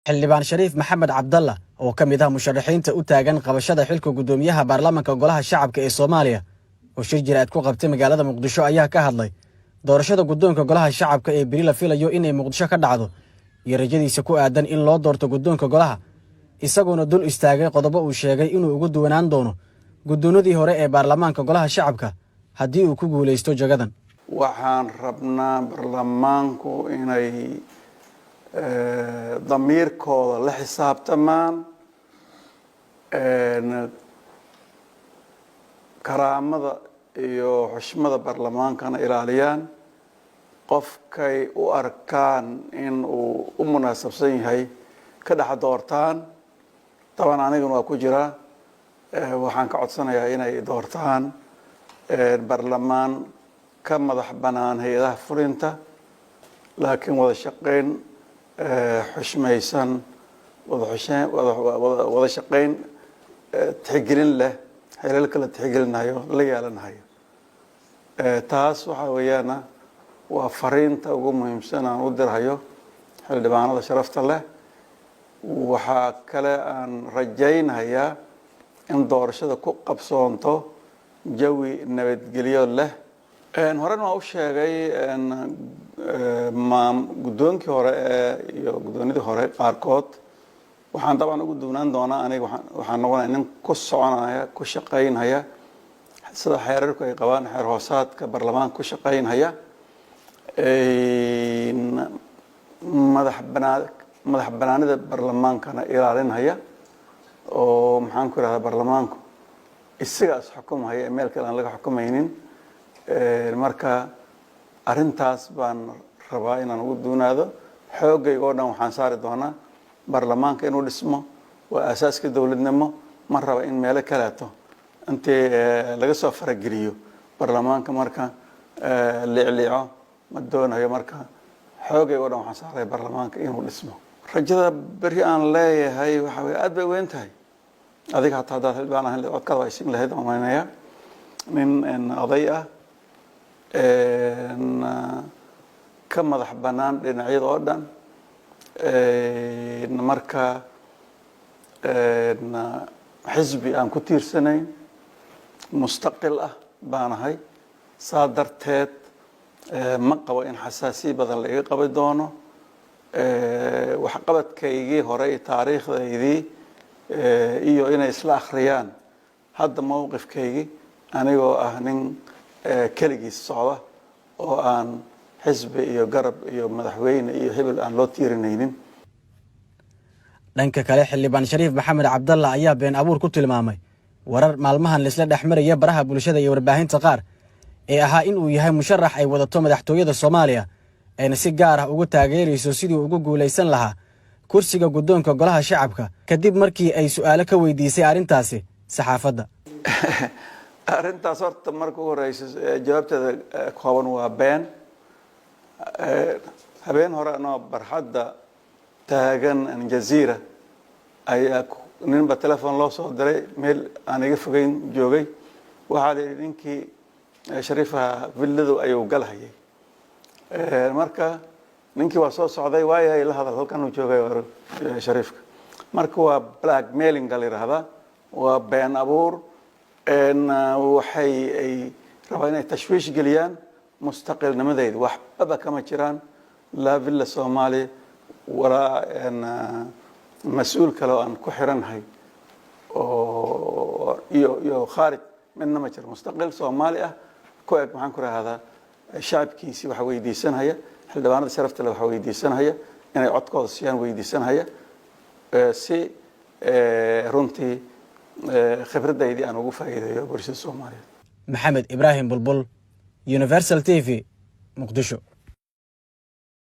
xildhibaan Shariif Maxamed Cabdalla oo ka mid ah musharaxiinta u taagan qabashada xilka gudoomiyaha baarlamaanka golaha shacabka ee Soomaaliya oo shir jiraad ku qabtay magaalada Muqdisho ayaa ka hadlay doorashada gudoonka golaha shacabka ee bari la filayo inay Muqdisho ka dhacdo iyo rajadiisa ku aadan in loo doorto gudoonka golaha isagoona dul istaagay qodobo uu sheegay inuu ugu duwanaan doono gudoonadii hore ee baarlamaanka golaha shacabka haddii uu ku guuleysto jagadan. waxaan rabnaa baarlamaanku inay damiirkooda la xisaabtamaan karaamada iyo xushmada baarlamaankana ilaaliyaan qofkay u arkaan in uu u munaasabsan yahay ka dhex doortaan taban aniguna waa ku jira waxaan ka codsanayaa inay doortaan baarlamaan ka madax banaan hay'adaha fulinta laakiin wada shaqeyn xushmaysan wada shaqeyn tixgelin leh xeelal kala tixgelinayo la yeelanayo taas waxa weeyaan waa fariinta ugu muhiimsan aan u dirayo xildhibaanada sharafta leh waxaa kale aan rajaynayaa in doorashada ku qabsoonto jawi nabadgelyo leh horena waa u sheegay gudoonkii hore iyo gudoonidii hore qaarkood waxaan dabcan ugu duwnaan doonaa aniga waxaan noqonaya nin ku soconaya ku shaqaynaya sida xeerarku ay qabaan xeer hoosaadka baarlamaanka ku shaqaynaya madax banaanida baarlamaankana ilaalinaya oo maxaan ku irahdaa baarlamaanku isagaas xukumhaya meel kale aan laga xukumaynin marka arrintaas baan rabaa inaan ugu duunaado xoogayga oo dhan waxaan saari doonaa baarlamaanka inuu dhismo waa aasaaska dowladnimo ma raba in meelo kaleeto intii laga soo farageliyo baarlamaanka marka liicliico ma doonayo marka xoogayga oo dhan waxaan saaray baarlamaanka inuu dhismo rajada beri aan leeyahay waxa way aad bay weyn tahay adiga hataa haddaad xildhibaan ahayn codkaada waa isin lahayd aan maynaya nin oday ah ka madax banaan dhinacyada oo dhan marka xisbi aan ku tiirsanayn mustaqil ah baanahay saa darteed ma qabo in xasaasiya badan la iga qabi doono waxqabadkaygii hore iyo taariikhdaydii iyo inay isla akhriyaan hadda mowqifkaygii anigoo ah nin keligiis socda oo aan xisbi iyo garab iyo madaxweyne iyo hebel aan loo tiirinaynin. dhanka kale xildhibaan Shariif Maxamed Cabdalla ayaa been abuur ku tilmaamay warar maalmahan la isla dhexmaraya baraha bulshada iyo warbaahinta qaar ee ahaa in uu yahay musharax ay wadato madaxtooyada Soomaaliya ayna si gaar ah ugu taageerayso sidii ugu guuleysan lahaa kursiga gudoonka golaha shacabka kadib markii ay su'aalo ka weydiisay arrintaasi saxaafadda. arrintaas horta marka ugu horeysa jawaabteeda kooban waa been habeen hore anoo barxadda taagan jaziira ayaa ninba telefoon loo soo diray meel aan iga fogeyn joogay waxaa la yidhi ninkii shariifaha villadu ayuu galhayay marka ninkii waa soo socday waayahay la hadal halkan uu joogay shariifka marka waa blackmailing la yidhaahdaa waa been abuur waxay ay rabaan inay tashwiish geliyaan mustaqilnimadeyda waxbaba kama jiraan laa villa Soomaaliya walaa mas-uul kale oo aan ku xirannahay oo iyo khaarij midna ma jiro mustaqil Soomaali ah ku eg maxaan ku rahdaa shacabkiisii waxa weydiisanaya xildhibaanada sharafta leh waxa weydiisanaya inay codkooda siiyaan weydiisanaya si runtii khibradaydii aan ugu faa'iideeyo bulshada Soomaaliyeed. Maxamed Ibrahim Bulbul Universal TV Muqdisho.